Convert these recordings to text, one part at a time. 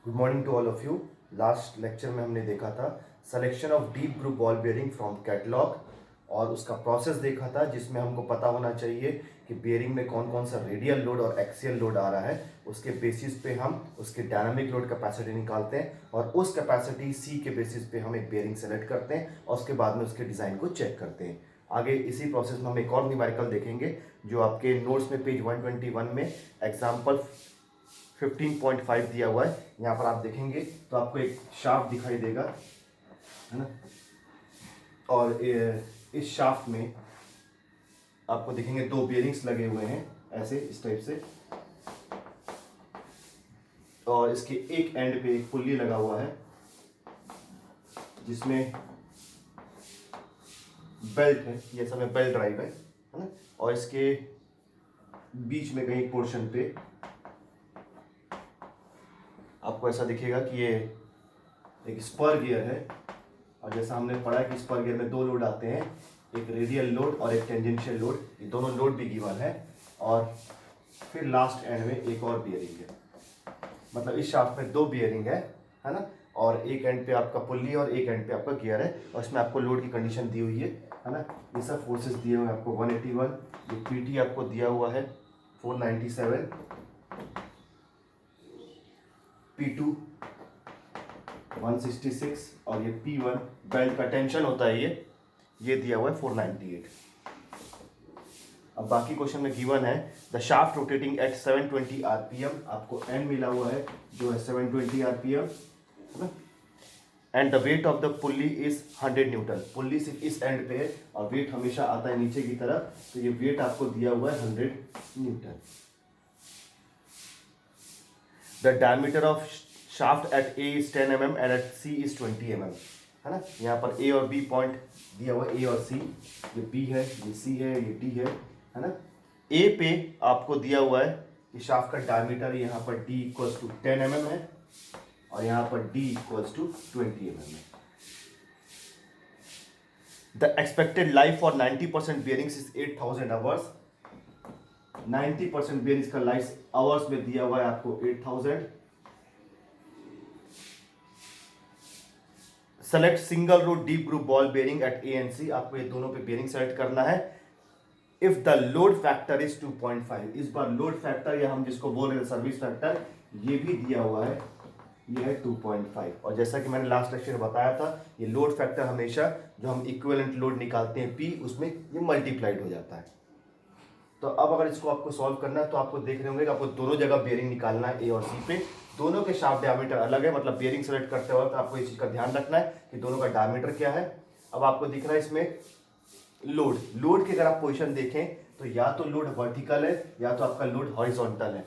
Good morning to all of you. Last lecture में हमने देखा था selection of deep groove ball bearing from catalogue और उसका प्रोसेस देखा था, जिसमें हमको पता होना चाहिए कि बेयरिंग में कौन कौन सा रेडियल लोड और एक्सियल लोड आ रहा है। उसके बेसिस पे हम उसके डायनामिक लोड कैपेसिटी निकालते हैं और उस कैपेसिटी सी के बेसिस पे हम एक बेयरिंग सेलेक्ट करते हैं और उसके बाद में उसके डिज़ाइन को चेक करते हैं। आगे इसी प्रोसेस में हम एक और न्यूमेरिकल देखेंगे जो आपके नोट्स में पेज 121 में एग्जाम्पल 15.5 दिया हुआ है। यहाँ पर आप देखेंगे तो आपको एक शाफ्ट दिखाई देगा, है ना। और इस शाफ्ट में आपको देखेंगे दो बियरिंग्स लगे हुए हैं ऐसे इस टाइप से, और इसके एक एंड पे एक पुल्ली लगा हुआ है जिसमें बेल्ट है, ये सब में बेल्ट ड्राइव है ना। और इसके बीच में कहीं पोर्शन पे आपको ऐसा दिखेगा कि ये एक स्पर गियर है। और जैसा हमने पढ़ा है कि स्पर गियर में दो लोड आते हैं, एक रेडियल लोड और एक टेंजेंशियल लोड। ये दोनों लोड भी गिवन है। और फिर लास्ट एंड में एक और बियरिंग है, मतलब इस शाफ्ट में दो बियरिंग है ना। और एक एंड पे आपका पुल्ली और एक एंड पे आपका गियर है और इसमें आपको लोड की कंडीशन दी हुई है ना। ये सब फोर्सेस दिए हुए हैं आपको 181, ये पीटी आपको दिया हुआ है 497, P2 166 और ये P1 बेल्ट का टेंशन होता है, ये दिया हुआ है 498। अब बाकी क्वेश्चन में गिवन है the shaft rotating at 720 RPM, आपको एन मिला हुआ है जो है 720 आरपीएम, है ना। And the weight of the pulley is 100 Newton. Pulley सिर्फ इस एंड पे है और वेट हमेशा आता है नीचे की तरफ, तो ये वेट आपको दिया हुआ है 100 newton. The diameter of shaft at A is 10 mm and at C is 20 mm, है ना। यहाँ पर ए और बी पॉइंट दिया हुआ है, ए और सी, ये बी है, ये सी है, ये डी है ना। ए पे आपको दिया हुआ है कि शाफ्ट का डायमीटर यहाँ पर डी इक्वल्स टू 10 mm है और यहाँ पर डी इक्वल्स टू 20 mm है। The expected life for 90% bearings is 8000 hours. 90% bearings का लाइफ आवर्स में दिया हुआ है आपको 8000। Select single row deep groove ball bearing at a and c, आपको ये दोनों पे बेयरिंग सेलेक्ट करना है। If the load factor is 2.5, इस बार लोड फैक्टर या हम जिसको बोल रहे हैं सर्विस फैक्टर, ये भी दिया हुआ है, ये है 2.5। और जैसा कि मैंने लास्ट लेक्चर में बताया था, ये लोड फैक्टर हमेशा जो हम इक्विवेलेंट लोड निकालते हैं P, उसमें ये मल्टीप्लाइड हो जाता है। तो अब अगर इसको आपको सॉल्व करना है तो आपको देख रहे होंगे कि आपको दोनों जगह बेयरिंग निकालना है ए और सी पे। दोनों के शाफ्ट डायमीटर अलग है, मतलब बेयरिंग सेलेक्ट करते वक्त आपको इस चीज का ध्यान रखना है कि दोनों का डायमीटर क्या है। अब आपको दिख रहा है इसमें लोड की अगर आप पोजीशन देखें तो या तो लोड वर्टिकल है या तो आपका लोड हॉरिजॉन्टल है।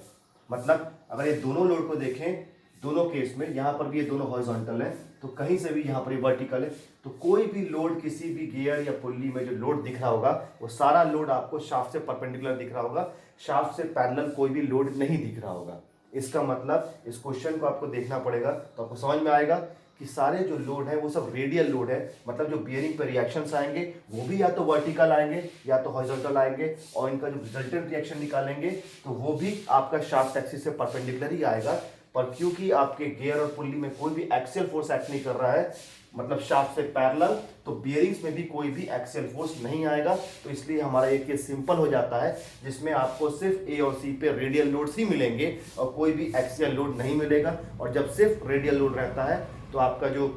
मतलब अगर ये दोनों लोड को देखें, दोनों केस में यहाँ पर भी ये दोनों हॉरिजॉन्टल है तो कहीं से भी यहाँ पर ये वर्टिकल है, तो कोई भी लोड किसी भी गियर या पुल्ली में जो लोड दिख रहा होगा वो सारा लोड आपको शाफ्ट से परपेंडिकुलर दिख रहा होगा, शाफ्ट से पैरेलल कोई भी लोड नहीं दिख रहा होगा। इसका मतलब इस क्वेश्चन को आपको देखना पड़ेगा तो आपको समझ में आएगा कि सारे जो लोड है वो सब रेडियल लोड है। मतलब जो बियरिंग पर रिएक्शंस आएंगे वो भी या तो वर्टिकल आएंगे या तो हॉरिजॉन्टल आएंगे, और इनका जो रिजल्टेंट रिएक्शन निकालेंगे तो वो भी आपका शाफ्ट एक्सिस से परपेंडिकुलर ही आएगा। पर क्योंकि आपके गियर और पुल्ली में कोई भी एक्सियल फोर्स एक्ट नहीं कर रहा है, मतलब शाफ्ट से पैरेलल, तो बियरिंग्स में भी कोई भी एक्सियल फोर्स नहीं आएगा। तो इसलिए हमारा ये केस सिंपल हो जाता है जिसमें आपको सिर्फ ए और सी पे रेडियल लोड्स ही मिलेंगे और कोई भी एक्सियल लोड नहीं मिलेगा। और जब सिर्फ रेडियल लोड रहता है तो आपका जो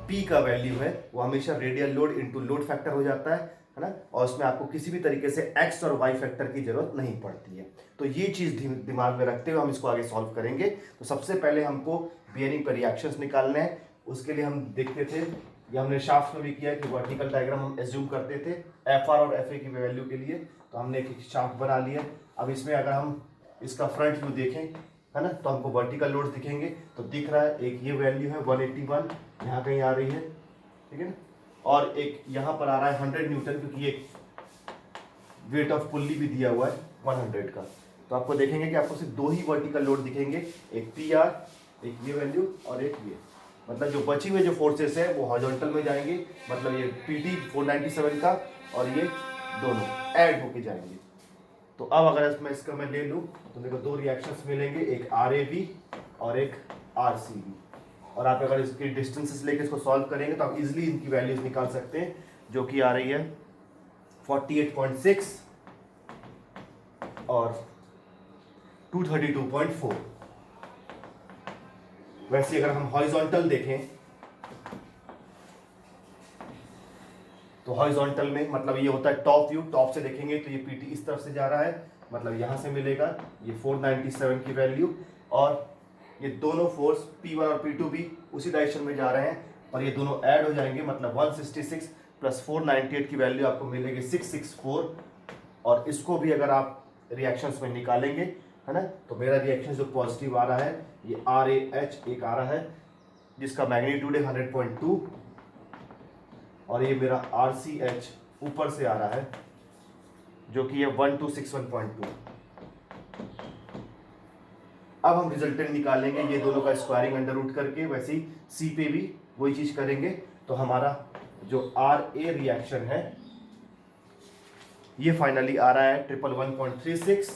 P का वैल्यू है वो हमेशा radial load into load factor हो जाता है ना। और उसमें आपको किसी भी तरीके से X और Y फैक्टर की जरूरत नहीं पड़ती है। तो ये चीज दिमाग में रखते हुए हम इसको आगे सॉल्व करेंगे। तो सबसे पहले हमको बियरिंग पर रिएक्शंस निकालने हैं। उसके लिए हम देखते थे, ये हमने शाफ्ट में भी किया कि वर्टिकल डायग्राम हम एज्यूम करते थे FR और FA की वैल्यू के लिए। तो हमने एक शाफ्ट बना लिया। अब इसमें अगर हम इसका फ्रंट व्यू देखें, है ना, तो हमको वर्टिकल लोड दिखेंगे। तो दिख रहा है एक ये वैल्यू है 181, यहाँ कहीं आ रही है, ठीक है ना। और एक यहाँ पर आ रहा है 100 न्यूटन, क्योंकि एक वेट ऑफ पुल्ली भी दिया हुआ है 100 का। तो आपको देखेंगे कि आपको सिर्फ दो ही वर्टिकल लोड दिखेंगे, एक PR, एक ये वैल्यू और एक ये। मतलब जो बची हुए जो फोर्सेस है वो हॉरिजॉन्टल में जाएंगे, मतलब ये PT 497 का और ये दोनों ऐड होके जाएंगे। तो अब अगर इसमें इसका मैं ले लूँ तो मेरे को दो रिएक्शंस मिलेंगे, एक RAB और एक RCB। और आप अगर इसकी डिस्टेंसेस लेके इसको सॉल्व करेंगे तो आप इजीली इनकी वैल्यूज निकाल सकते हैं, जो कि आ रही है 48.6 और 232.4। वैसे अगर हम हॉरिजॉन्टल देखें तो हॉरिजॉन्टल में मतलब ये होता है टॉप व्यू, टॉप से देखेंगे तो ये PT इस तरफ से जा रहा है, मतलब यहां से मिलेगा ये 497 की वैल्यू, और ये दोनों फोर्स P1 और P2 भी उसी डायरेक्शन में जा रहे हैं, और ये दोनों ऐड हो जाएंगे, मतलब 166 प्लस 498 की वैल्यू आपको मिलेगी 664। और इसको भी अगर आप रिएक्शंस में निकालेंगे, है ना, तो मेरा रिएक्शन जो पॉजिटिव आ रहा है ये RAH एक आ रहा है जिसका मैग्नीट्यूड है 100.2, और ये मेरा RCH ऊपर से आ रहा है जो कि है 1261.2। अब हम रिजल्टेंट निकालेंगे ये दोनों का स्क्वायरिंग अंडर रूट करके, वैसे ही C पे भी वही चीज करेंगे। तो हमारा जो RA रिएक्शन है ये फाइनली आ रहा है 111.36,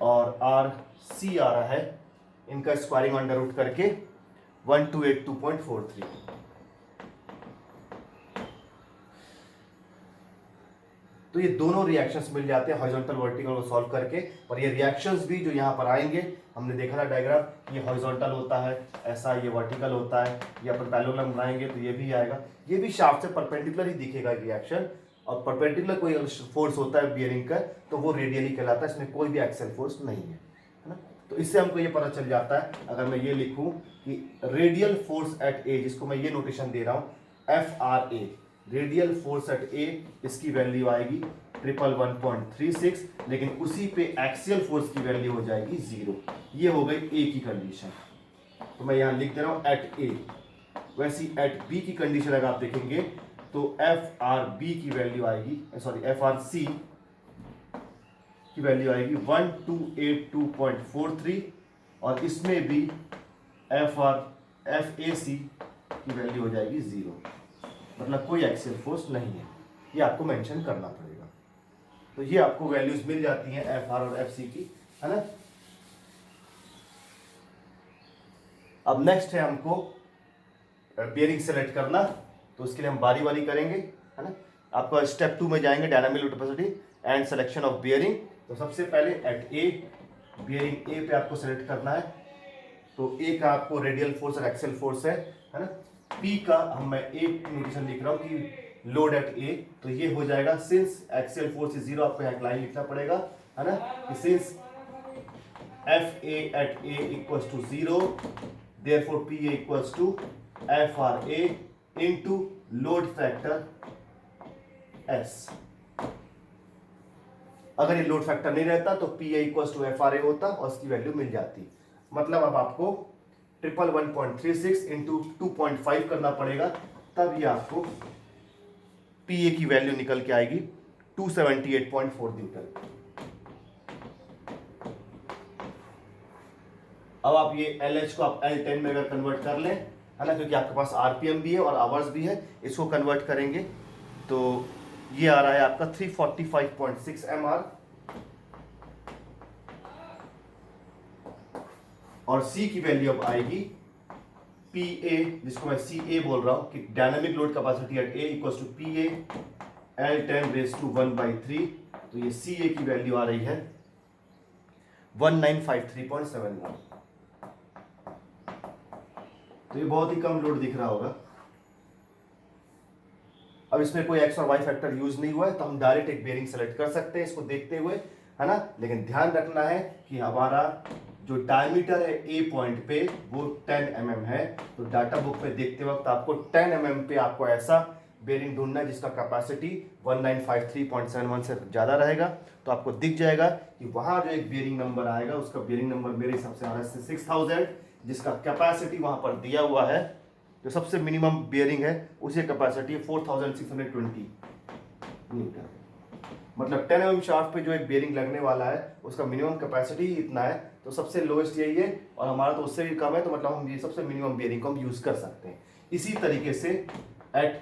और RC आ रहा है इनका स्क्वायरिंग अंडर रूट करके 1282.43। तो ये दोनों रिएक्शंस मिल जाते हैं हॉरिजॉन्टल वर्टिकल को सॉल्व करके। और ये रिएक्शंस भी जो यहाँ पर आएंगे, हमने देखा था डायग्राम, ये हॉरिजॉन्टल होता है ऐसा, ये वर्टिकल होता है, ये अपन पैरेलल बनाएंगे तो ये भी आएगा, ये भी शाफ्ट से परपेंडिकुलर ही दिखेगा रिएक्शन। और परपेंडिकुलर कोई फोर्स होता है बियरिंग का तो वो रेडियली कहलाता है, इसमें कोई भी एक्सेल फोर्स नहीं है ना। तो इससे हमको ये पता चल जाता है, अगर मैं ये लिखूं कि रेडियल फोर्स एट ए, जिसको मैं ये नोटेशन दे रहा हूं FRA, रेडियल फोर्स एट ए, इसकी वैल्यू आएगी 111.36, लेकिन उसी पे एक्सियल फोर्स की वैल्यू हो जाएगी 0। ये हो गई ए की कंडीशन, तो मैं यहां लिख दे रहा हूं एट ए। वैसी एट बी की कंडीशन अगर आप देखेंगे तो FRB की वैल्यू आएगी, सॉरी FRC की वैल्यू आएगी 1282.43, और इसमें भी FAC की वैल्यू हो जाएगी 0, मतलब कोई एक्सियल फोर्स नहीं है, ये आपको मेंशन करना पड़ेगा। तो ये आपको वैल्यूज मिल जाती हैं FR और FC की, है ना। अब नेक्स्ट है हमको बियरिंग सेलेक्ट करना, तो उसके लिए हम बारी बारी करेंगे, है ना। आपका स्टेप 2 में जाएंगे, dynamic load capacity and selection of bearing. तो सबसे पहले एट ए, बियरिंग ए पे आपको सेलेक्ट करना है। तो ए का आपको रेडियल फोर्स और एक्सेल फोर्स है ना। पी का मैं एक नोटेशन लिख रहा हूँ कि लोड एट ए, तो ये हो जाएगा सिंस एक्सेल फोर्स इज 0, आपको यहाँ लाइन लिखना पड़ेगा, है ना, कि since FA at A equals to 0, therefore PA equals to FRA into load factor S। अगर ये लोड फैक्टर नहीं रहता तो PA इक्वल्स टू FRA होता और उसकी वैल्यू मिल जाती। मतलब अब आपको 111.36 इंटू 2.5 करना पड़ेगा, तब ये आपको PA की वैल्यू निकल के आएगी 278.4 न्यूटन। अब आप ये LH को आप L10 में अगर कन्वर्ट कर लें, है ना, क्योंकि आपके पास RPM भी है और आवर्स भी है, इसको कन्वर्ट करेंगे तो ये आ रहा है आपका 345.6 MR, और C की वैल्यू अब आएगी PA, जिसको मैं CA बोल रहा हूं कि dynamic load capacity at A equals to PA L10 raise to 1/3। तो ये CA की वैल्यू आ रही है 1953.71। तो ये बहुत ही कम लोड दिख रहा होगा। अब इसमें कोई एक्स और वाई फैक्टर यूज नहीं हुआ है, तो हम डायरेक्ट एक बेयरिंग सेलेक्ट कर सकते हैं इसको देखते हुए, है ना। लेकिन ध्यान रखना है कि हमारा जो डायमीटर है ए पॉइंट पे वो 10 mm है, तो डाटा बुक में देखते वक्त आपको 10 mm पे आपको ऐसा बेयरिंग ढूंढना है जिसका कैपेसिटी 1953.71 से ज़्यादा रहेगा। तो आपको दिख जाएगा कि वहाँ जो एक बेयरिंग नंबर आएगा, उसका बेयरिंग नंबर मेरे हिसाब से आ रहा है 6000, जिसका कैपेसिटी वहाँ पर दिया हुआ है। जो सबसे मिनिमम बेयरिंग है उसी कैपेसिटी है 4620 न्यूटन। मतलब 10 mm शाफ्ट पे जो एक बेयरिंग लगने वाला है उसका मिनिमम कैपेसिटी इतना है, तो सबसे लोएस्ट यही है, और हमारा तो उससे भी कम है, तो मतलब हम ये सबसे मिनिमम बेयरिंग को हम यूज कर सकते हैं। इसी तरीके से एट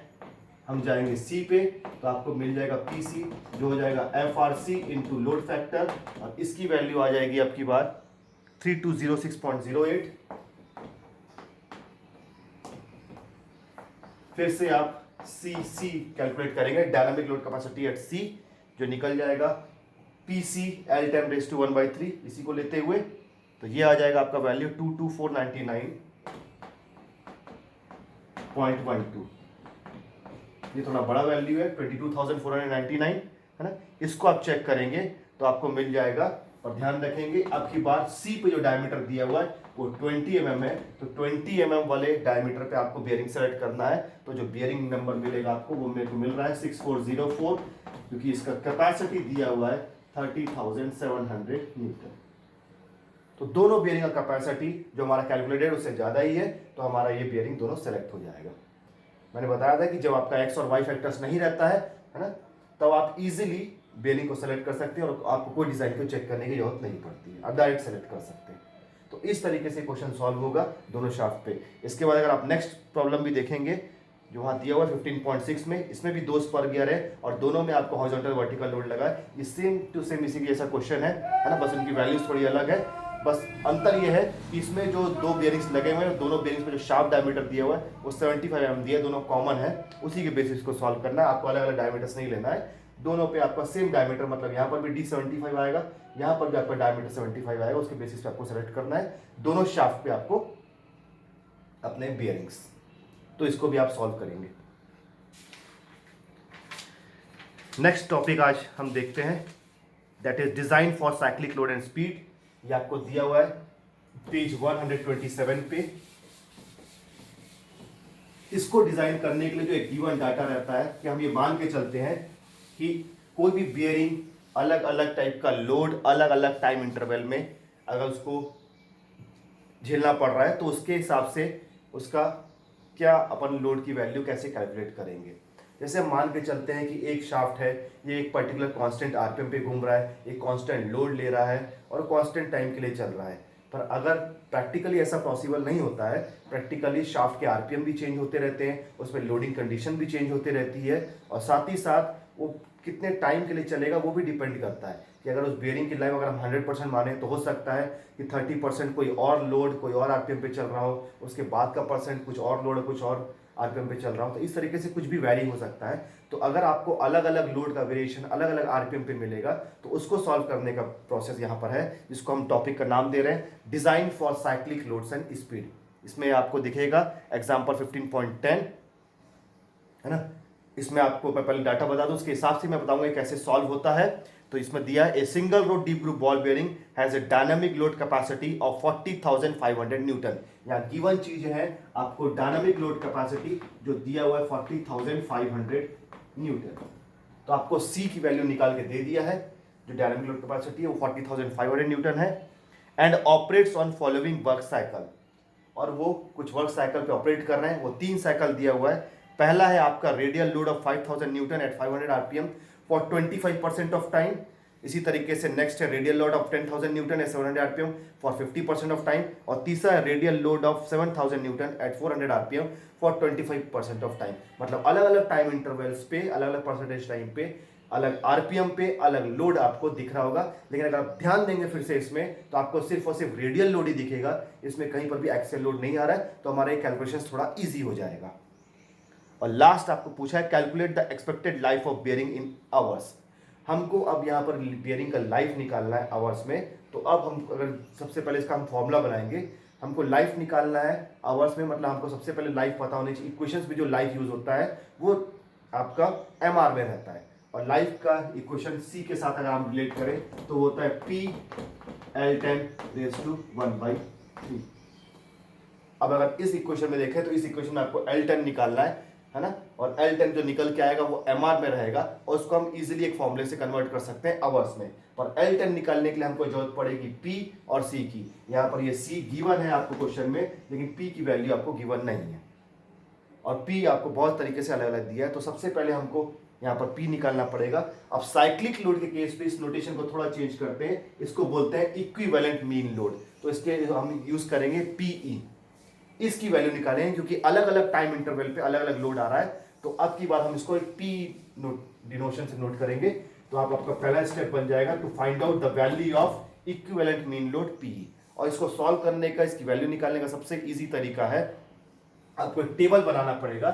हम जाएंगे सी पे, तो आपको मिल जाएगा पी सी, जो हो जाएगा F R C into load factor, और इसकी वैल्यू आ जाएगी आपकी बात 3206.08। फिर से आप सी सी कैलकुलेट करेंगे, dynamic load capacity at C, जो निकल जाएगा P C L ten raise to 1/3, इसी को लेते हुए तो ये आ जाएगा आपका वैल्यू 22499.12। ये थोड़ा बड़ा वैल्यू है 22,499, है ना। इसको आप चेक करेंगे तो आपको मिल जाएगा। और ध्यान रखेंगे आपकी बात, सी पे जो डायमीटर दिया हुआ है वो 20 mm है, तो 20 mm वाले डायमीटर पे आपको बियरिंग सेलेक्ट करना है। तो जो बियरिंग नंबर मिलेगा आपको वो मेरे को मिल रहा है 6404, क्योंकि इसका कैपेसिटी दिया हुआ है 30,700 न्यूटन। तो दोनों बियरिंग का कैपेसिटी जो हमारा कैलकुलेटेड उससे ज्यादा ही है, तो हमारा ये बियरिंग दोनों सेलेक्ट हो जाएगा। मैंने बताया था कि जब आपका एक्स और वाई फैक्टर्स नहीं रहता है ना, तब आप इजीली बियरिंग को सेलेक्ट कर सकते हैं और आपको कोई डिजाइन को चेक करने की जरूरत नहीं पड़ती है, आप डायरेक्ट सेलेक्ट कर सकते हैं। तो इस तरीके से क्वेश्चन सॉल्व होगा दोनों शाफ्ट पे। इसके बाद अगर आप नेक्स्ट प्रॉब्लम भी देखेंगे जो वहाँ दिया हुआ है 15.6 में, इसमें भी 2 स्पर गियर है और दोनों में आपको हॉरिजॉन्टल वर्टिकल लोड लगा है। ये सेम टू सेम इसी जैसा क्वेश्चन है ना, बस उनकी वैल्यूज थोड़ी अलग है। बस अंतर ये है कि इसमें जो 2 बियरिंग्स लगे हुए हैं, दोनों बियरिंग्स में जो शाफ्ट डायमीटर दिया हुआ है वो 75 mm दिया है, दोनों कॉमन है, उसी के बेसिस को सॉल्व करना है। आपको अलग अलग डायमीटर्स नहीं लेना है, दोनों पे आपका सेम डायमीटर, मतलब यहाँ पर भी D75 आएगा, यहाँ पर भी आपका डायमीटर 75 आएगा, उसके बेसिस पे आपको सेलेक्ट करना है दोनों शाफ्ट पे आपको अपने बियरिंग्स। तो इसको भी आप सॉल्व करेंगे। नेक्स्ट टॉपिक आज हम देखते हैं, that is design for cyclic load and speed. ये आपको दिया हुआ है पेज 127 पे। इसको डिजाइन करने के लिए जो एक गिवन डाटा रहता है कि हम ये मान के चलते हैं कि कोई भी बियरिंग अलग अलग टाइप का लोड अलग अलग टाइम इंटरवल में अगर उसको झेलना पड़ रहा है, तो उसके हिसाब से उसका क्या अपन लोड की वैल्यू कैसे कैलकुलेट करेंगे। जैसे हम मान के चलते हैं कि एक शाफ्ट है, ये एक पर्टिकुलर कांस्टेंट आरपीएम पे घूम रहा है, एक कांस्टेंट लोड ले रहा है और कांस्टेंट टाइम के लिए चल रहा है। पर अगर प्रैक्टिकली ऐसा पॉसिबल नहीं होता है, प्रैक्टिकली शाफ्ट के आरपीएम भी चेंज होते रहते हैं, उसमें लोडिंग कंडीशन भी चेंज होती रहती है, और साथ ही साथ वो कितने टाइम के लिए चलेगा वो भी डिपेंड करता है कि अगर उस बेयरिंग की लाइफ अगर हम 100% माने तो हो सकता है कि 30% कोई और लोड कोई और आरपीएम पे चल रहा हो, उसके बाद का परसेंट कुछ और लोड कुछ और आरपीएम पे चल रहा हो, तो इस तरीके से कुछ भी वैरी हो सकता है। तो अगर आपको अलग अलग लोड का वेरिएशन अलग अलग आरपीएम पे मिलेगा, तो उसको सॉल्व करने का प्रोसेस यहाँ पर है, जिसको हम टॉपिक का नाम दे रहे हैं design for cyclic loads and speed. इसमें आपको दिखेगा एग्जाम्पल 15.10, है ना। इसमें आपको मैं पहले डाटा बता दूं, उसके हिसाब से मैं बताऊंगा कैसे सॉल्व होता है। तो इसमें दिया है a single row deep groove ball bearing has a dynamic load capacity of 40,500 newton. यहाँ गिवन चीज है आपको डायनामिक लोड कैपेसिटी जो दिया हुआ है 40,500 न्यूटन। तो आपको सी की वैल्यू निकाल के दे दिया है, जो डायनामिक लोड कैपेसिटी है वो 40,500 न्यूटन है, and operates on following work cycle. और वो कुछ वर्क साइकिल पे ऑपरेट कर रहे हैं, वो 3 साइकिल दिया हुआ है। पहला है आपका radial load of 5000 newton at 500 RPM for 25% of time. इसी तरीके से नेक्स्ट है radial load of 10,000 newton at 700 RPM for 50% of time. और तीसरा है radial load of 7000 newton at 400 RPM for 25% of time. मतलब अलग अलग टाइम इंटरवल्स पे अलग अलग परसेंटेज टाइम पे अलग आरपीएम पे अलग लोड आपको दिख रहा होगा। लेकिन अगर आप ध्यान देंगे फिर से इसमें, तो आपको सिर्फ और सिर्फ रेडियल लोड ही दिखेगा, इसमें कहीं पर भी एक्सियल लोड नहीं आ रहा है। तो हमारा ये कैलकुलेशन थोड़ा ईजी हो जाएगा। और लास्ट आपको पूछा है calculate the expected life of bearing in hours. हमको अब यहाँ पर बियरिंग का लाइफ निकालना है आवर्स में। तो अब हम अगर सबसे पहले इसका हम फॉर्मूला बनाएंगे, हमको लाइफ निकालना है आवर्स में, मतलब हमको सबसे पहले लाइफ पता होनी चाहिए। इक्वेशंस में जो लाइफ यूज होता है वो आपका एमआर में रहता है, और लाइफ का इक्वेशन सी के साथ अगर हम रिलेट करें तो होता है पी L10⁻⁴। अब अगर इस इक्वेशन में देखें तो इस इक्वेशन में आपको L10 निकालना है ना, और L10 जो निकल के आएगा वो MR में रहेगा, और उसको हम इजीली एक फॉर्मूले से कन्वर्ट कर सकते हैं आवर्स में। पर L10 निकालने के लिए हमको जरूरत पड़ेगी P और C की। यहाँ पर ये C गिवन है आपको क्वेश्चन में, लेकिन P की वैल्यू आपको गिवन नहीं है, और P आपको बहुत तरीके से अलग अलग दिया है। तो सबसे पहले हमको यहाँ पर P निकालना पड़ेगा। अब साइक्लिक लोड के केस पे इस नोटेशन को थोड़ा चेंज करते हैं, इसको बोलते हैं इक्विवेलेंट मीन लोड। तो इसके हम यूज करेंगे PE, इसकी वैल्यू निकालेंगे, क्योंकि अलग अलग टाइम इंटरवल पे अलग अलग लोड आ रहा है। तो अब की बात हम इसको एक पी डिनोशन से नोट करेंगे। तो आपका पहला स्टेप बन जाएगा to find out the value of equivalent mean load P. और इसको सॉल्व करने का, इसकी वैल्यू निकालने का सबसे इजी तरीका है, आपको एक टेबल बनाना पड़ेगा,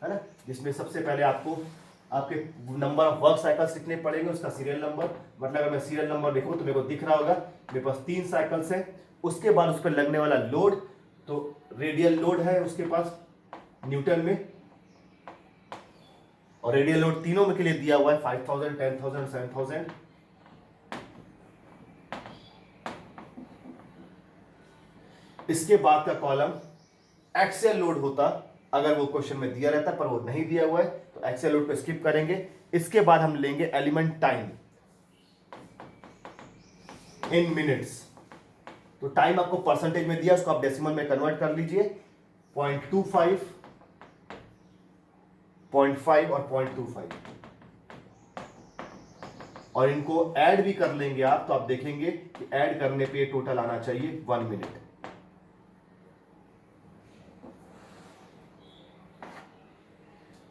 है ना, जिसमें सबसे पहले आपको आपके नंबर ऑफ वर्क साइकिल्स लिखने पड़ेंगे, उसका सीरियल नंबर। मतलब अगर मैं सीरियल नंबर लिखूं तो मेरे को दिख रहा होगा मेरे पास 3 साइकिल्स है। उसके बाद उस पर लगने वाला लोड, तो रेडियल लोड है उसके पास न्यूटन में, और रेडियल लोड तीनों में के लिए दिया हुआ है 5000, 10000, 7000। इसके बाद का कॉलम एक्सियल लोड होता अगर वो क्वेश्चन में दिया रहता, पर वो नहीं दिया हुआ है तो एक्सियल लोड को स्किप करेंगे। इसके बाद हम लेंगे एलिमेंट टाइम इन मिनट्स। तो टाइम आपको परसेंटेज में दिया, उसको आप डेसिमल में कन्वर्ट कर लीजिए, 0.25, 0.5 और 0.25, और इनको ऐड भी कर लेंगे आप, तो आप देखेंगे कि ऐड करने पे टोटल आना चाहिए 1 मिनट।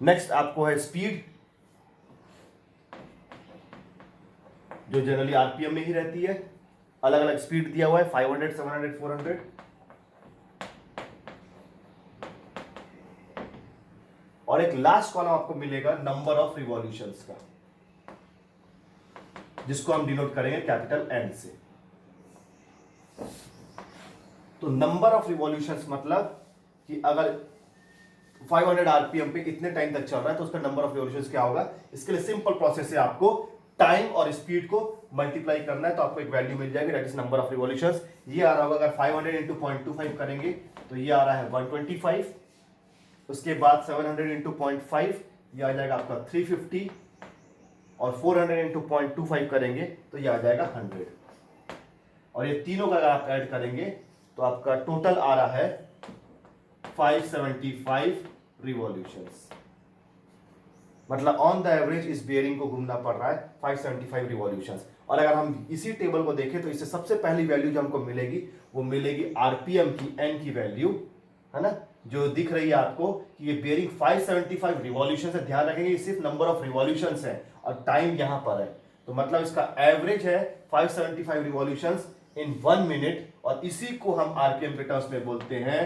नेक्स्ट आपको है स्पीड, जो जनरली आरपीएम में ही रहती है। अलग अलग स्पीड दिया हुआ है 500, 700, 400। और एक लास्ट कॉलम आपको मिलेगा नंबर ऑफ रिवॉल्यूशंस का, जिसको हम डिनोट करेंगे कैपिटल एन से। तो नंबर ऑफ रिवॉल्यूशंस मतलब कि अगर 500 आरपीएम पे इतने टाइम तक चल रहा है तो उसका नंबर ऑफ रिवॉल्यूशंस क्या होगा। इसके लिए सिंपल प्रोसेस है, आपको टाइम और स्पीड को मल्टीप्लाई करना है, तो आपको एक वैल्यू मिल जाएगी, that is number of revolutions. ये आ रहा होगा, अगर 500 इंटू 0.25 करेंगे तो ये आ रहा है 125। उसके बाद 700 इंटू 0.5 ये आ जाएगा आपका 350, और 400 इंटू 0.25 करेंगे तो ये आ जाएगा 100। और ये तीनों का अगर आप ऐड करेंगे तो आपका टोटल आ रहा है 575 रिवॉल्यूशंस। मतलब ऑन द एवरेज इस बेयरिंग को घूमना पड़ रहा है 575 रिवॉल्यूशंस। और अगर हम इसी टेबल को देखें तो इससे सबसे पहली वैल्यू जो हमको मिलेगी वो मिलेगी आरपीएम की, एन की वैल्यू, है ना, जो दिख रही है आपको कि ये बेयरिंग 575 रिवॉल्यूशन है। ध्यान रखेंगे सिर्फ नंबर ऑफ रिवॉल्यूशंस है और टाइम यहां पर है, तो मतलब इसका एवरेज है 575 रिवॉल्यूशंस इन 1 मिनट, और इसी को हम आरपीएम के टर्म्स में बोलते हैं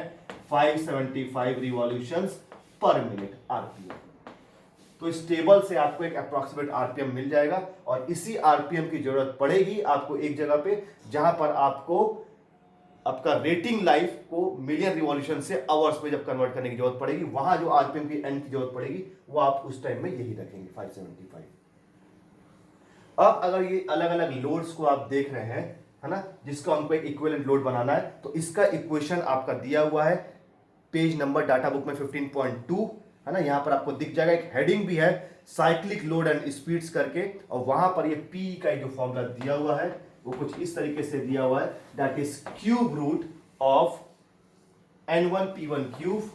575 रिवॉल्यूशंस पर मिनट आरपीएम। तो इस टेबल से आपको एक अप्रॉक्सीमेट आरपीएम मिल जाएगा, और इसी आरपीएम की जरूरत पड़ेगी आपको एक जगह पे, जहां पर आपको आपका रेटिंग लाइफ को मिलियन रिवॉल्यूशन से आवर्स में जब कन्वर्ट करने की जरूरत पड़ेगी, वहां जो आरपीएम की एन की जरूरत पड़ेगी वो आप उस टाइम में यही रखेंगे 575। अब अगर ये अलग अलग लोड्स को आप देख रहे हैं, है ना, जिसको हमको एक इक्विवेलेंट लोड बनाना है, तो इसका इक्वेशन आपका दिया हुआ है पेज नंबर डाटा बुक में 15.2, है ना। यहां पर आपको दिख जाएगा, एक हेडिंग भी है साइक्लिक लोड एंड स्पीड्स करके, और वहां पर ये पी का जो फॉर्मूला दिया हुआ है वो कुछ इस तरीके से दिया हुआ है, that is cube root of n1 p1 cube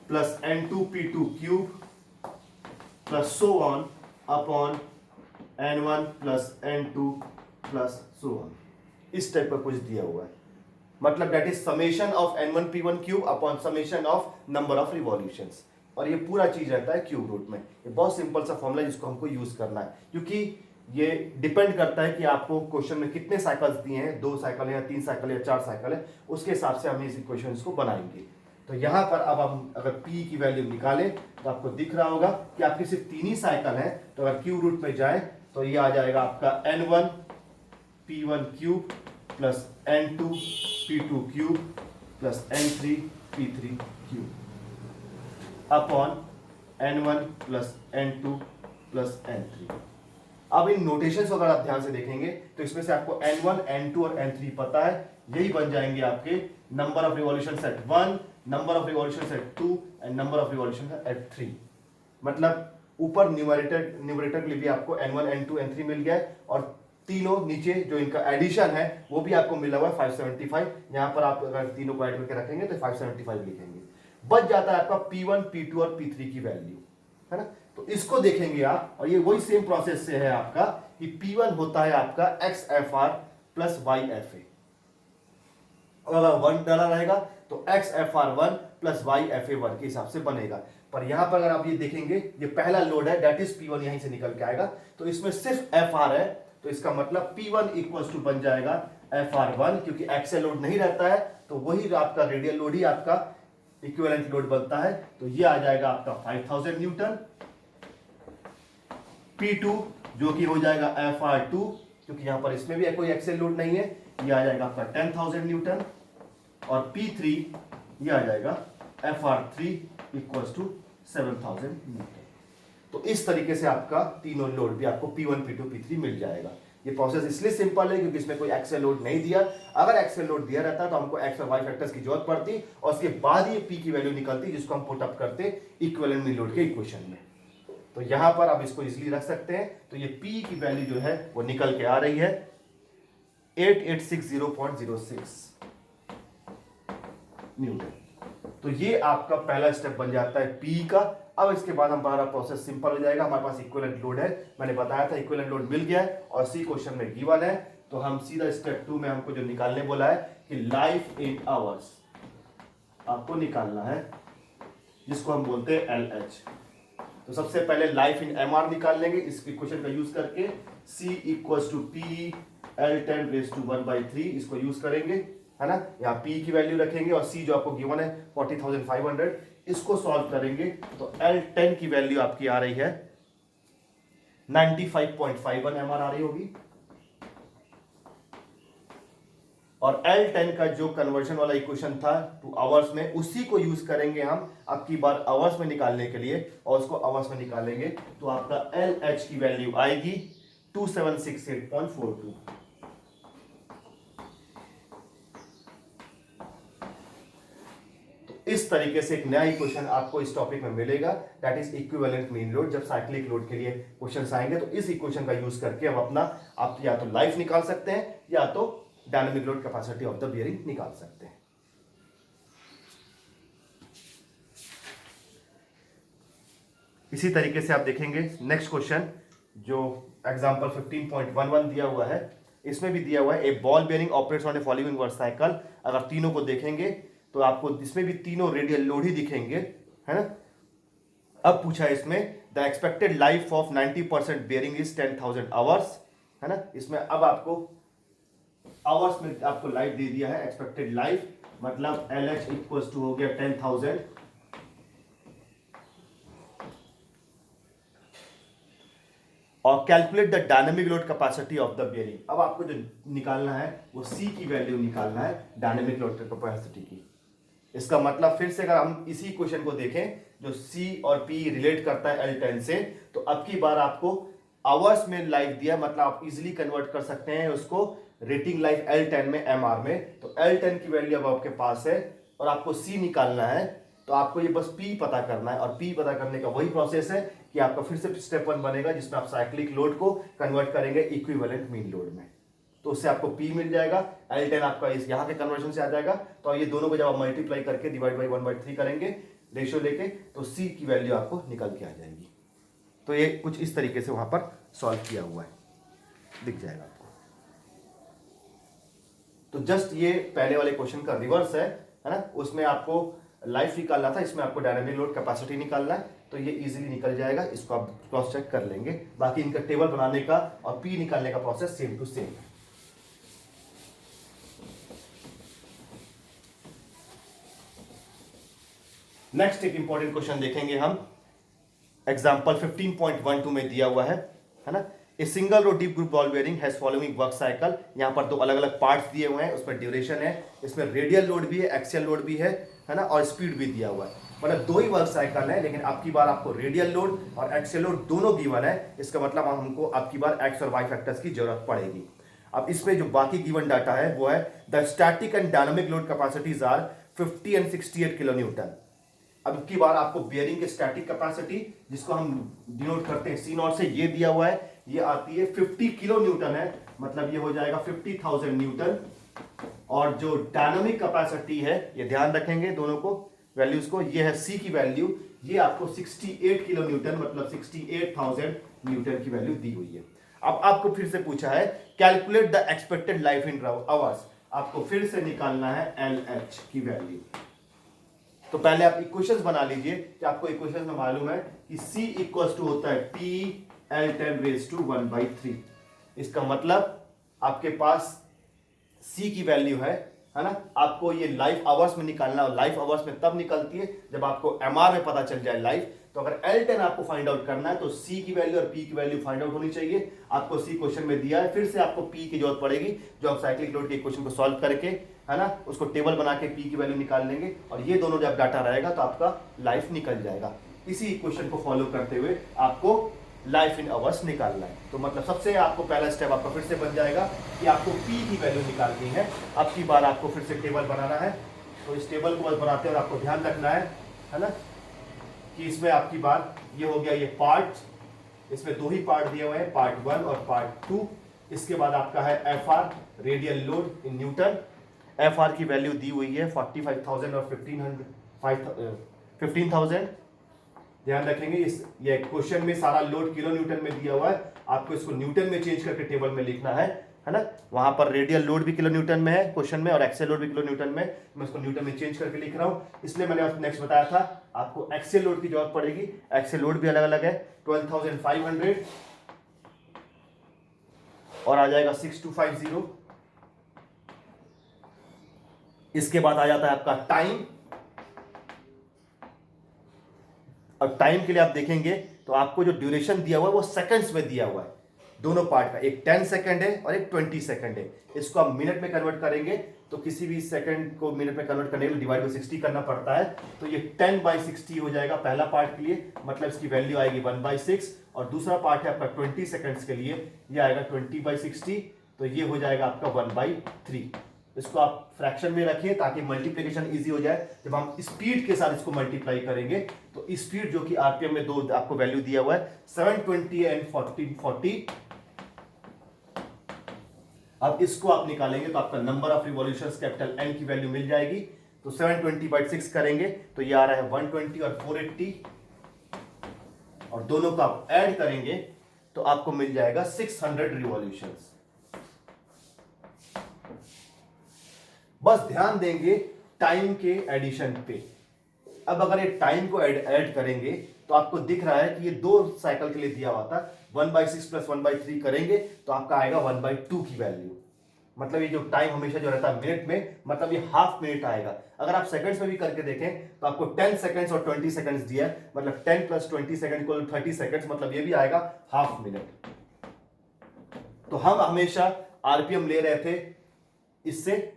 plus n2 p2 cube plus so on upon n1 plus n2 plus so on. इस टाइप का कुछ दिया हुआ है, मतलब that is summation of n1 p1 cube upon summation of number of revolutions, और ये पूरा चीज रहता है क्यूब रूट में। ये बहुत सिंपल सा फॉर्मूला है जिसको हमको यूज करना है, क्योंकि ये डिपेंड करता है कि आपको क्वेश्चन में कितने साइकिल्स दिए हैं, 2 साइकिल या 3 साइकिल या 4 साइकिल है, उसके हिसाब से हम इस इक्वेशन को बनाएंगे। तो यहां पर अब हम अगर p की वैल्यू निकालें तो आपको दिख रहा होगा कि आपकी सिर्फ 3 ही साइकिल है, तो अगर क्यूब रूट में जाए तो ये आ जाएगा आपका n1 p1 cube plus n2 p2 cube plus n3 p3 cube upon n1 plus n2 plus n3। अब इन नोटेशंस को अगर आप ध्यान से देखेंगे तो इसमें से आपको n1, n2 और n3 पता है, यही बन जाएंगे आपके number of revolutions at 1, number of revolutions at 2 and number of revolutions at 3। मतलब ऊपर न्यूमरेटर के लिए भी आपको n1, n2, n3 मिल गया है, और तीनों नीचे जो इनका एडिशन है वो भी आपको मिला हुआ है 575। यहां पर आप अगर तीनों को ऐड करके रखेंगे तो 575 लिखेंगे। बच जाता है आपका p1, p2 और p3 की वैल्यू, है ना। तो इसको देखेंगे आप, और ये वही सेम प्रोसेस से है आपका कि P1 होता है आपका XFR प्लस YFA, और अगर 1 डाला रहेगा तो XFR1 प्लस वाई FA1 के हिसाब से बनेगा। पर यहां पर अगर आप ये देखेंगे, ये पहला लोड है, दैट इज P1 यहीं से निकल के आएगा, तो इसमें सिर्फ FR है, तो इसका मतलब P1 इक्वल टू बन जाएगा FR1, क्योंकि एक्सेल लोड नहीं रहता है तो वही आपका रेडियल लोड ही आपका इक्विवेलेंट लोड बनता है। तो ये आ जाएगा आपका 5000 न्यूटन। P2 जो कि हो जाएगा FR2, क्योंकि यहां पर इसमें भी कोई एक्सेल लोड नहीं है, ये आ जाएगा आपका 10,000 न्यूटन। और P3 ये आ जाएगा FR3 इक्वल टू 7,000 न्यूटन। तो इस तरीके से आपका तीनों लोड भी आपको P1, P2, P3 मिल जाएगा। ये प्रोसेस इसलिए सिंपल है क्योंकि इसमें कोई एक्सेल लोड नहीं दिया। अगर एक्सेल लोड दिया रहता तो हमको एक्स और वाई फैक्टर्स की जरूरत पड़ती और उसके बाद ये P की वैल्यू निकलती, जिसको हम पुट अप करते इक्विवेलेंट मीन लोड के इक्वेशन में। तो यहां पर आप इसको इजीली रख सकते हैं। तो ये P की वैल्यू जो है वो निकल के आ रही है 8860.06 न्यूटन। तो ये आपका पहला स्टेप बन जाता है P का। अब इसके बाद हमारा प्रोसेस सिंपल हो जाएगा। हमारे पास इक्विवेलेंट लोड है, मैंने बताया था इक्विवेलेंट लोड मिल गया है और सी क्वेश्चन में गिवन है। तो हम सीधा स्टेप 2 में हमको जो निकालने बोला है कि लाइफ इन आवर्स आपको निकालना है, जिसको हम बोलते हैं LH। तो सबसे पहले लाइफ इन MR निकाल लेंगे इस इक्वेशन का यूज करके। C equals to P L10 raise to 1/3 इसको यूज करेंगे, है ना। यहाँ P की वैल्यू रखेंगे और C जो आपको गिवन है 40,500, इसको सॉल्व करेंगे तो L10 की वैल्यू आपकी आ रही है 95.51 MR आ रही होगी। और L10 का जो कन्वर्जन वाला इक्वेशन था टू आवर्स में, उसी को यूज करेंगे हम अब की बार आवर्स में निकालने के लिए, और उसको आवर्स में निकालेंगे तो आपका LH की वैल्यू आएगी 2768.42। इस तरीके से एक नया इक्वेशन आपको इस टॉपिक में मिलेगा, that is equivalent mean load. जब साइक्लिक लोड के लिए क्वेश्चंस आएंगे तो इस इक्वेशन का यूज करके हम अपना आप या तो लाइफ निकाल सकते हैं या तो dynamic load capacity of the bearing निकाल सकते हैं। इसी तरीके से आप देखेंगे नेक्स्ट क्वेश्चन जो एग्जांपल 15.11 दिया हुआ है, इसमें भी दिया हुआ है a ball bearing operates on a following work cycle. अगर तीनों को देखेंगे तो आपको इसमें भी तीनों रेडियल लोड ही दिखेंगे, है ना। अब पूछा है इसमें the expected life of 90% bearing is 10,000 hours, है ना। इसमें अब आपको आवर्स में आपको लाइफ दे दिया है, एक्सपेक्टेड लाइफ मतलब LH इक्वल्स टू हो गया 10,000 और calculate the dynamic load capacity of the bearing. अब आपको जो निकालना है वो C की वैल्यू निकालना है डायनेमिक लोड कैपेसिटी की। इसका मतलब फिर से अगर हम इसी क्वेश्चन को देखें जो C और P रिलेट करता है L10 से, तो अब की बार आपको आवर्स में लाइफ दिया, मतलब आप इजीली कन्वर्ट कर सकते हैं उसको रेटिंग लाइफ L10 में MR में। तो L10 की वैल्यू अब आपके पास है और आपको C निकालना है, तो आपको ये बस P पता करना है। और P पता करने का वही प्रोसेस है कि आपका फिर से स्टेप 1 बनेगा जिसमें आप साइक्लिक लोड को कन्वर्ट करेंगे इक्विवेलेंट मीन लोड में, तो उससे आपको P मिल जाएगा। L10 आपका इस यहाँ के कन्वर्जन से आ जाएगा। तो ये दोनों को जब आप मल्टीप्लाई करके डिवाइड बाई 1/3 करेंगे रेशियो लेके, तो C की वैल्यू आपको निकल के आ जाएगी। तो ये कुछ इस तरीके से वहां पर सॉल्व किया हुआ है, दिख जाएगा आपको। तो जस्ट ये पहले वाले क्वेश्चन का रिवर्स है ना। उसमें आपको लाइफ निकालना था, इसमें आपको डायनामिक लोड कैपेसिटी निकालना है। तो ये इजीली निकल जाएगा, इसको आप क्रॉस चेक कर लेंगे। बाकी इनका टेबल बनाने का और P निकालने का प्रोसेस सेम टू सेम है। नेक्स्ट एक इंपॉर्टेंट क्वेश्चन देखेंगे हम, एग्जांपल 15.12 में दिया हुआ है ना। A single row deep groove ball bearing has following work cycle. यहां पर दो अलग अलग पार्ट्स दिए हुए हैं, उसमें ड्यूरेशन है, इसमें रेडियल लोड भी है, एक्सियल लोड भी है ना, और स्पीड भी दिया हुआ है। मतलब दो ही वर्क साइकिल है, लेकिन आपकी बार आपको रेडियल लोड और एक्सियल लोड दोनों गिवन है। इसका मतलब हमको आपकी बार एक्स और वाई फैक्टर्स की जरूरत पड़ेगी। अब इसमें जो बाकी गिवन डाटा है वो है the static and dynamic load capacities are 50 and 68 kilo newton. अब की बार आपको बियरिंग की स्टैटिक कैपेसिटी, जिसको हम डिनोट करते हैं C0 से, ये दिया हुआ है, ये आती है 50 किलो न्यूटन है, मतलब ये हो जाएगा 50,000 न्यूटन। और जो डायनामिक कैपेसिटी है, ये ध्यान रखेंगे दोनों को वैल्यूज को, ये है C की वैल्यू, ये आपको 68 किलो न्यूटन मतलब 68,000 न्यूटन की वैल्यू दी हुई है। अब आपको फिर से पूछा है calculate the expected life in hours. आपको फिर से निकालना है LH की वैल्यू। तो पहले आप इक्वेशंस बना लीजिए कि आपको इक्वेशंस में मालूम है कि C इक्वल्स टू होता है T L10 रेज टू 1/3। इसका मतलब आपके पास C की वैल्यू है ना। आपको ये लाइफ आवर्स में निकालना, और लाइफ आवर्स में तब निकलती है जब आपको MR में पता चल जाए लाइफ। तो अगर L10 आपको फाइंड आउट करना है तो C की वैल्यू और P की वैल्यू फाइंड आउट होनी चाहिए। आपको C क्वेश्चन में दिया है, फिर से आपको P की जरूरत पड़ेगी, जो आप साइक्लिक लोड के इक्वेशन को सॉल्व करके है ना उसको टेबल बना के P की वैल्यू निकाल लेंगे, और ये दोनों जब डाटा रहेगा तो आपका लाइफ निकल जाएगा। इसी इक्वेशन को फॉलो करते हुए आपको लाइफ इन आवर्स निकालना है। तो मतलब सबसे आपको पहला स्टेप आपका फिर से बन जाएगा कि आपको P की वैल्यू निकालनी है। अब की बार आपको फिर से टेबल बनाना है। तो इस टेबल को बनाते हुए आपको ध्यान रखना है ना, कि इसमें आपकी बार ये हो गया ये पार्ट, इसमें दो ही पार्ट दिए हुए हैं, पार्ट 1 और पार्ट 2। इसके बाद आपका है FR radial load in newton. FR की वैल्यू दी हुई है 45,000 और 15,000। ध्यान रखेंगे इस ये क्वेश्चन में सारा लोड किलो न्यूटन में दिया हुआ है, आपको इसको न्यूटन में चेंज करके टेबल में लिखना है ना। वहां पर रेडियल लोड भी किलो न्यूटन में है क्वेश्चन में, और एक्सियल लोड भी किलो न्यूटन में। मैं इसको न्यूटन में चेंज करके लिख रहा हूं, इसलिए मैंने नेक्स्ट बताया था आपको एक्सियल लोड की जरूरत पड़ेगी। एक्सियल लोड भी अलग अलग है, 12,500 और आ जाएगा 6250। इसके बाद आ जाता है आपका टाइम, और टाइम के लिए आप देखेंगे तो आपको जो ड्यूरेशन दिया हुआ है वो सेकंड्स में दिया हुआ है दोनों पार्ट का, एक 10 सेकंड है और एक 20 सेकंड है। इसको आप मिनट में कन्वर्ट करेंगे तो किसी भी सेकंड को मिनट में कन्वर्ट करने के लिए डिवाइड बाई 60 करना पड़ता है। तो ये 10/60 हो जाएगा पहला पार्ट के लिए, मतलब इसकी वैल्यू आएगी 1/6। और दूसरा पार्ट है आपका 20 सेकंड्स के लिए, ये आएगा 20/60, तो ये हो जाएगा आपका 1/3। इसको आप फ्रैक्शन में रखिए ताकि मल्टीप्लिकेशन इजी हो जाए। जब हम स्पीड के साथ इसको मल्टीप्लाई करेंगे तो स्पीड जो कि आरपीएम में दो आपको वैल्यू दिया हुआ है 720 एंड 1440। अब इसको आप निकालेंगे तो आपका number of revolutions capital N की वैल्यू मिल जाएगी। तो 720/6 करेंगे तो ये आ रहा है 120 और 480, और दोनों को आप ऐड करेंगे तो आपको मिल जाएगा 600 रिवॉल्यूशंस। बस ध्यान देंगे टाइम के एडिशन पे। अब अगर ये टाइम को ऐड करेंगे तो आपको दिख रहा है कि ये दो साइकिल के लिए दिया हुआ था, 1/6 प्लस 1/3 करेंगे तो आपका आएगा 1/2 की वैल्यू। मतलब ये जो टाइम हमेशा जो रहता है मिनट में, मतलब ये हाफ मिनट आएगा। अगर आप सेकंड्स में भी करके देखें तो आपको 10 सेकंड्स और 20 सेकंड्स दिया है, मतलब 10 प्लस 20 सेकंड को 30 सेकंड्स, मतलब ये भी आएगा हाफ मिनट। तो हम हमेशा आरपीएम ले रहे थे इससे,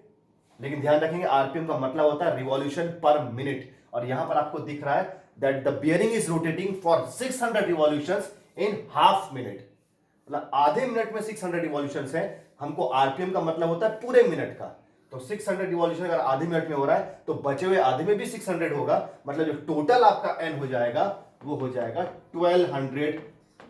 लेकिन ध्यान रखेंगे आरपीएम का मतलब होता है रिवॉल्यूशन पर मिनट, और यहां पर आपको दिख रहा है that the bearing is rotating for 600 revolutions in half minute. मतलब आधे मिनट में 600 रिवॉल्यूशंस है, हमको आरपीएम का मतलब होता है पूरे मिनट का। तो 600 रिवॉल्यूशन अगर आधे मिनट में हो रहा है तो बचे हुए आधे में भी 600 होगा, मतलब जो टोटल आपका एन हो जाएगा वो हो जाएगा 1200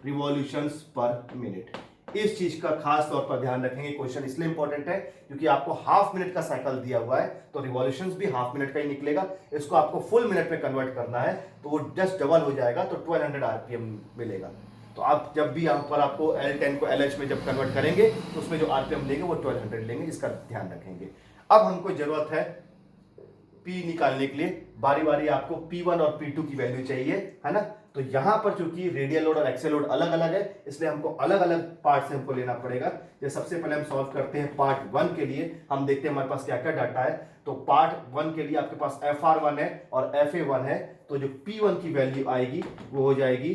रिवॉल्यूशंस पर मिनट। इस चीज का खास तौर पर ध्यान रखेंगे, क्वेश्चन इसलिए इंपॉर्टेंट है क्योंकि आपको हाफ मिनट का साइकिल दिया हुआ है तो रिवॉल्यूशंस भी हाफ मिनट का ही निकलेगा। इसको आपको फुल मिनट में कन्वर्ट करना है तो वो जस्ट डबल हो जाएगा, तो 1200 आरपीएम मिलेगा। तो आप जब भी यहाँ पर आपको L10 को LH में जब कन्वर्ट करेंगे तो उसमें जो आरपीएम लेंगे वो 1200 लेंगे, इसका ध्यान रखेंगे। अब हमको जरूरत है P निकालने के लिए, बारी बारी आपको P1 और P2 की वैल्यू चाहिए, है ना। तो यहां पर चूंकि रेडियल लोड और एक्सियल लोड अलग अलग है, इसलिए हमको अलग अलग पार्ट से हमको लेना पड़ेगा। जैसे सबसे पहले हम सॉल्व करते हैं पार्ट 1 के लिए, हम देखते हैं हमारे पास क्या क्या डाटा है। तो पार्ट 1 के लिए आपके पास FR1 है और FA1 है, तो जो P1 की वैल्यू आएगी वो हो जाएगी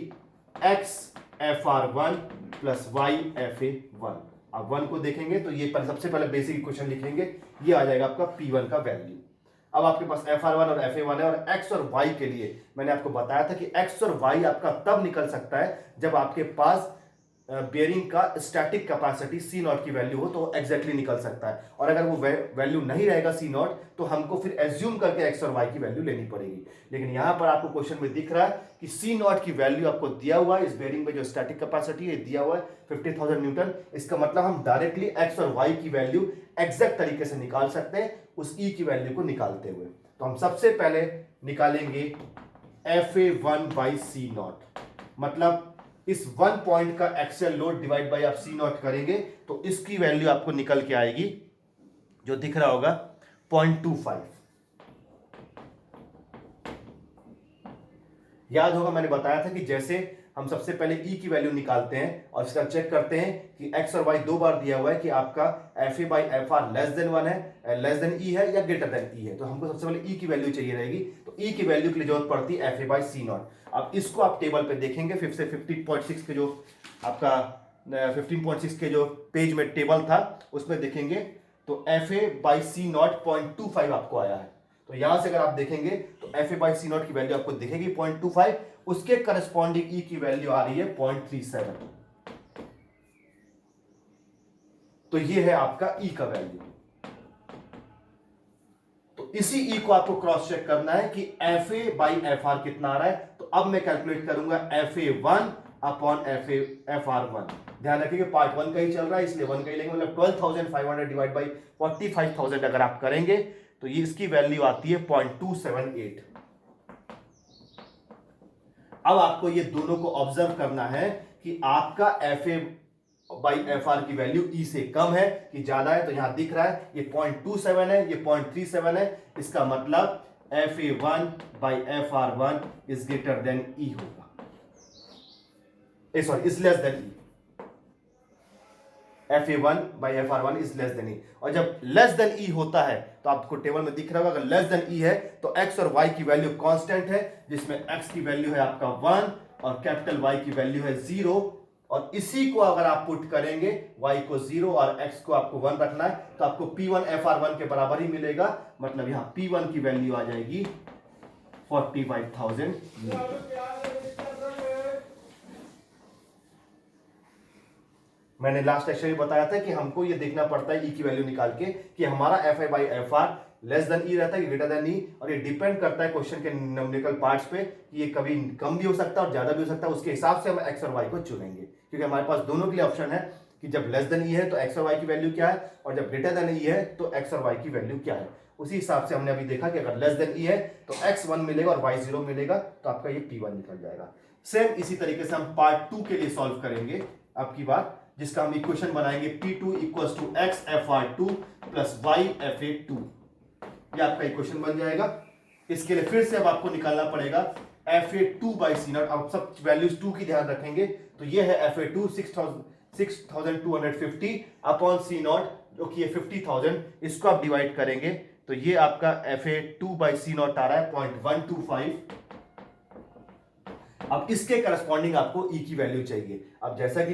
X FR1 plus Y FA1। अब 1 को देखेंगे तो ये सबसे पहले बेसिक इक्वेशन लिखेंगे, ये आ जाएगा आपका P1 का वैल्यू। अब आपके पास FR1 और FA1 है, और X और Y के लिए मैंने आपको बताया था कि X और Y आपका तब निकल सकता है जब आपके पास बेयरिंग का स्टैटिक कैपेसिटी C0 की वैल्यू हो, तो एग्जैक्टली निकल सकता है। और अगर वो वैल्यू नहीं रहेगा C0 तो हमको फिर एज्यूम करके X और Y की वैल्यू लेनी पड़ेगी। लेकिन यहां पर आपको क्वेश्चन में दिख रहा है कि C0 की वैल्यू आपको दिया हुआ है, इस बेयरिंग में जो स्टैटिक कैपेसिटी है दिया हुआ है 50,000 न्यूटन। इसका मतलब हम डायरेक्टली X और Y की वैल्यू एग्जैक्ट तरीके से निकाल सकते हैं उस E की वैल्यू को निकालते हुए। तो हम सबसे पहले निकालेंगे FA1/C0, मतलब इस 1 पॉइंट का एक्सियल लोड डिवाइड बाय आप C0 करेंगे तो इसकी वैल्यू आपको निकल के आएगी, जो दिख रहा होगा 0.25। याद होगा मैंने बताया था कि जैसे हम सबसे पहले ई की वैल्यू निकालते हैं और इसका चेक करते हैं कि एक्स और वाई दो बार दिया हुआ है कि आपका f A by F r less then 1 है, लेस देन ई है या ग्रेटर देन ई है, तो हमको सबसे पहले ई की वैल्यू चाहिए रहेगी। तो ई की वैल्यू के लिए जरूरत पड़ती है F A by C naught. अब इसको आप टेबल पे देखेंगे, 5 से 15.6 के जो आपका 15.6 के जो पेज में टेबल था उसमें देखेंगे तो F A by C naught 0.25 आपको आया है। तो यहां से अगर आप देखेंगे तो F A by C naught की वैल्यू आपको दिखेगी 0.25, उसके करस्पॉन्डिंग ई की वैल्यू आ रही है 0.37। तो ये है आपका ई का वैल्यू। तो इसी ई को आपको क्रॉस चेक करना है कि F A by F R कितना आ रहा है। तो अब मैं कैलकुलेट करूंगा F a one upon F r one. ध्यान रखिए पार्ट 1 का ही चल रहा है इसलिए 1 का ही लेंगे, मतलब 12,500 डिवाइड बाई 45,000 अगर आप करेंगे तो ये इसकी वैल्यू आती है 0.278। अब आपको ये दोनों को ऑब्जर्व करना है कि आपका f A by F R की वैल्यू ई से कम है कि ज्यादा है। तो यहां दिख रहा है ये 0.27 है, ये 0.37 है, इसका मतलब f a one by F r one is greater than e होगा, sorry is less than e. F a one by F r one is less than e. और जब लेस देन ई होता है तो आपको टेबल में दिख रहा होगा अगर लेस देन ई है तो एक्स और वाई की वैल्यू कांस्टेंट है, जिसमें एक्स की वैल्यू है आपका 1 और कैपिटल वाई की वैल्यू है 0। और इसी को अगर आप पुट करेंगे y को 0 और x को आपको 1 रखना है तो आपको P1 FR1 के बराबर ही मिलेगा। मतलब यहां P1 की वैल्यू आ जाएगी 45,000। मैंने लास्ट लेक्चर में बताया था कि हमको ये देखना पड़ता है ई की वैल्यू निकाल के कि हमारा f i by F r less than e रहता है कि ग्रेटर देन ई, और ये डिपेंड करता है क्वेश्चन के न्यूमेरिकल पार्ट्स पे कि ये कभी कम भी हो सकता है और ज्यादा भी हो सकता है। उसके हिसाब से हम एक्स और वाई को चुनेंगे क्योंकि हमारे पास दोनों के लिए ऑप्शन है कि जब लेस देन ई है तो एक्स और वाई की वैल्यू क्या है और जब ग्रेटर देन ई है तो एक्स और वाई की वैल्यू क्या है। उसी हिसाब से हमने अभी देखा कि अगर लेस देन ई है तो एक्स 1 मिलेगा और वाई 0 मिलेगा, तो आपका ये P1 निकल जाएगा। सेम इसी तरीके से हम पार्ट 2 के लिए सॉल्व करेंगे आपकी बात, जिसका हम इक्वेशन बनाएंगे P2 equals to X F are two plus Y F A two. ये आपका इक्वेशन बन जाएगा। इसके लिए फिर से अब आपको निकालना पड़ेगा F A two by C naught. अब सब वैल्यूज 2 की ध्यान रखेंगे तो ये है एफ ए टू 6,250 अपॉन सी नॉट जो कि 50,000। इसको आप डिवाइड करेंगे तो ये आपका f A two by C naught आ रहा है 0.125। अब इसके करस्पॉन्डिंग आपको ई की वैल्यू चाहिए। अब जैसा कि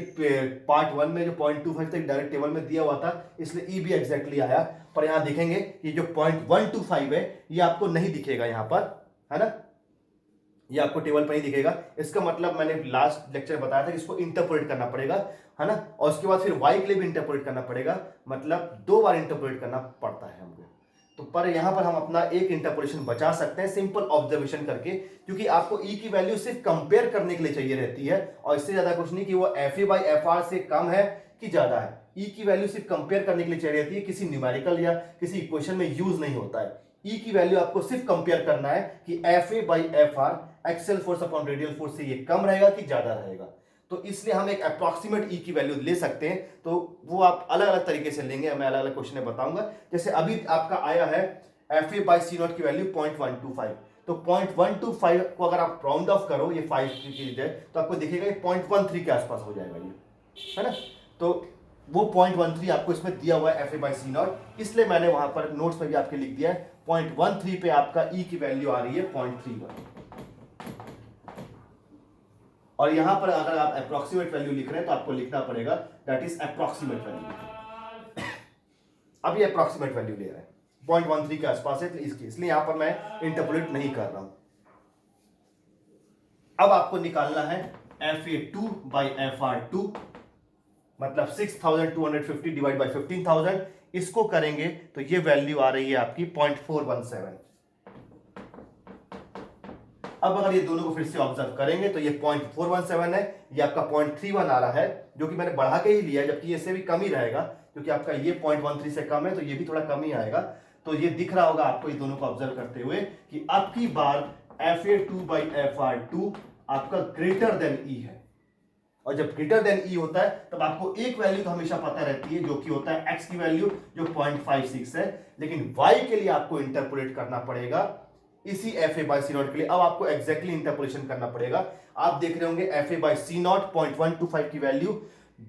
पार्ट 1 में जो 0.25 तक डायरेक्ट टेबल में दिया हुआ था इसलिए ई भी एग्जैक्टली आया, पर यहां देखेंगे कि जो 0.125 है ये आपको नहीं दिखेगा यहां पर, है ना, ये आपको टेबल पर नहीं दिखेगा। इसका मतलब मैंने लास्ट लेक्चर में बताया था कि इसको इंटरपोलेट करना पड़ेगा, है ना, और उसके बाद फिर वाई के लिए भी इंटरपोलेट करना पड़ेगा, मतलब 2 बार इंटरपोलेट करना पड़ता है हमको। तो पर यहां पर हम अपना एक इंटरपोलेशन बचा सकते हैं सिंपल ऑब्जर्वेशन करके, क्योंकि आपको ई की वैल्यू सिर्फ कंपेयर करने के लिए चाहिए रहती है और इससे ज्यादा कुछ नहीं कि वो F A by F R से कम है कि ज्यादा है। ई की वैल्यू सिर्फ कंपेयर करने के लिए चाहिए रहती है, किसी न्यूमेरिकल या किसी इक्वेशन में यूज नहीं होता है। ई की वैल्यू आपको सिर्फ कंपेयर करना है कि F A by F R axial force upon radial force से ये कम रहेगा कि ज्यादा रहेगा। तो इसलिए हम एक अप्रॉक्सीमेट ई की वैल्यू ले सकते हैं, तो वो आप अलग अलग तरीके से लेंगे, मैं अलग अलग क्वेश्चन में बताऊंगा। जैसे अभी आपका आया है F A by C naught की वैल्यू 0.125, तो 0.125 को अगर आप राउंड ऑफ करो ये 5 की चीज है तो आपको दिखेगा ये 0.13 के आसपास हो जाएगा ये, है ना। तो वो 0.13 आपको इसमें दिया हुआ है F A by C naught, इसलिए मैंने वहां पर नोट्स में भी आपके लिख दिया है 0.13 पे आपका ई की वैल्यू आ रही है 0.31। और यहां पर अगर आप अप्रॉक्सीमेट वैल्यू लिख रहे हैं तो आपको लिखना पड़ेगा दैट इज अप्रॉक्सीमेट वैल्यू। अब ये अप्रॉक्सीमेट वैल्यू ले रहे हैं 0.13 के आसपास है, तो इसलिए यहां पर मैं इंटरपोलेट नहीं कर रहा हूं। अब आपको निकालना है F A two by F R two, मतलब 6,250 डिवाइड बाई 15,000। इसको करेंगे तो ये वैल्यू आ रही है आपकी 0.417। अब अगर ये दोनों को फिर से ऑब्जर्व करेंगे तो ये 0.417 है, ये आपका 0.31 आ रहा है, जो कि मैंने बढ़ा के ही लिया है, जबकि इससे भी कम ही रहेगा क्योंकि आपका ये 0.13 से कम है तो ये भी थोड़ा कम ही आएगा। तो ये दिख रहा होगा आपको ये दोनों को ऑब्जर्व करते हुए कि अब की बार f A two by F R two आपका ग्रेटर देन ई है, और जब ग्रेटर देन ई होता है तब आपको एक वैल्यू तो हमेशा पता रहती है जो कि होता है एक्स की वैल्यू जो 0.56 है, लेकिन वाई के लिए आपको इंटरपोलेट करना पड़ेगा इसी F A by C naught के लिए अब आपको एग्जैक्टली इंटरपोलेशन करना पड़ेगा। आप देख रहे होंगे F A by C naught 0.125 की वैल्यू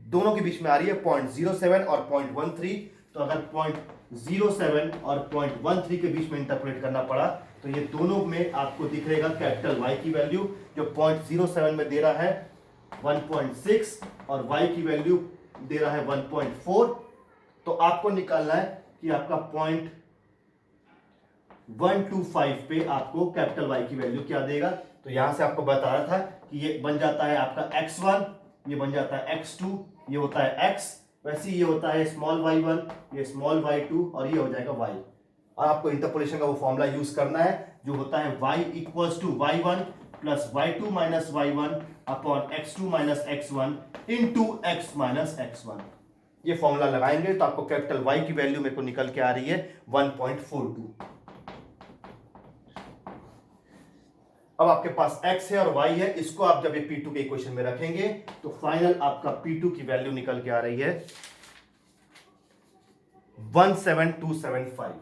दोनों के बीच में आ रही है 0.07 और 0.13। तो अगर 0.07 और 0.13 के बीच में इंटरपोलेट करना पड़ा तो ये दोनों में आपको दिख रहेगा कैपिटल वाई की वैल्यू जो 0.07 में दे रहा है 1.6 और y की वैल्यू दे रहा है 1.4। तो आपको निकालना है कि आपका 0.125 पे आपको कैपिटल Y की वैल्यू क्या देगा। तो यहां से आपको बता रहा था कि ये बन जाता है आपका x1, ये बन जाता है x2, ये होता है x, वैसे ये होता है स्मॉल y1, ये स्मॉल y2 और ये हो जाएगा y। और आपको इंटरपोलेशन का वो फॉर्मूला यूज करना है जो होता है y equals to y1 plus y2 minus y1 upon x2 minus x1 into x minus x1। ये फॉर्मूला लगाएंगे तो आपको कैपिटल Y की वैल्यू मेरे को निकल के आ रही है 1.42। अब आपके पास x है और y है, इसको आप जब ये P2 के इक्वेशन में रखेंगे तो फाइनल आपका P2 की वैल्यू निकल के आ रही है 17275।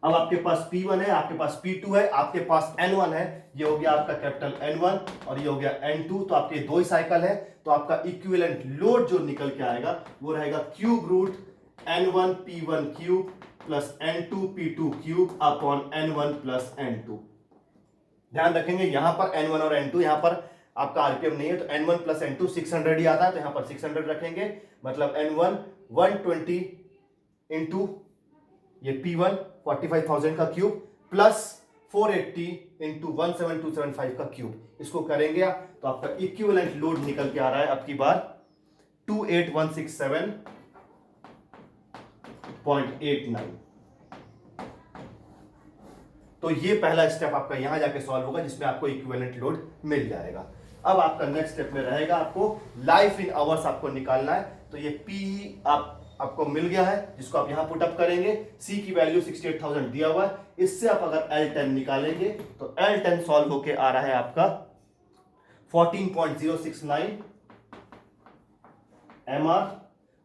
अब आपके पास P1 है, आपके पास P2 है, आपके पास N1 है, ये हो गया आपका कैपिटल N1 और ये हो गया N2। तो आपके दो ही साइकिल है तो आपका इक्विवेलेंट लोड जो निकल के आएगा वो रहेगा cube root N1 P1 cube plus N2 P2 cube upon N1 plus N2। ध्यान रखेंगे यहां पर N1 और N2 यहां पर आपका आरपीएम नहीं है तो N1 प्लस N2 600 ही आता है तो यहां पर 600 रखेंगे, मतलब N1 120 इंटू ये P1 45,000 का क्यूब प्लस 480 इंटू 17275 का क्यूब, इसको करेंगे आप तो आपका इक्विवेलेंट लोड निकल के आ रहा है अब की बार 28167.89। तो ये पहला स्टेप आपका यहां जाके सॉल्व होगा जिसमें आपको इक्विवेलेंट लोड मिल जाएगा। अब आपका नेक्स्ट स्टेप में रहेगा आपको लाइफ इन आवर्स आपको निकालना है। तो ये P आपको मिल गया है जिसको आप यहां पुट अप करेंगे, C की वैल्यू 68,000 दिया हुआ है, इससे आप अगर L10 निकालेंगे तो L10 सॉल्व होके आ रहा है आपका 14.069 mR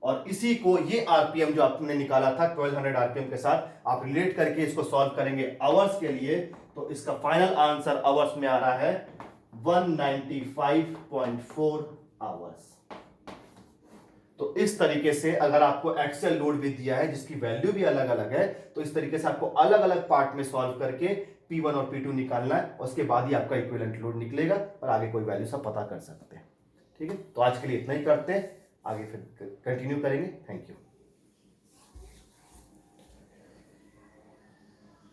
और इसी को ये आरपीएम जो आपने निकाला था 1200 आरपीएम के साथ आप रिलेट करके इसको सॉल्व करेंगे आवर्स के लिए तो इसका फाइनल आंसर आवर्स में आ रहा है 195.4 आवर्स। तो इस तरीके से अगर आपको एक्सेल लोड भी दिया है जिसकी वैल्यू भी अलग अलग है तो इस तरीके से आपको अलग अलग पार्ट में सॉल्व करके P1 और P2 निकालना है, उसके बाद ही आपका इक्विवेलेंट लोड निकलेगा और आगे कोई वैल्यू सब पता कर सकते हैं। ठीक है, तो आज के लिए इतना ही करते हैं, आगे फिर कंटिन्यू करेंगे। Thank you.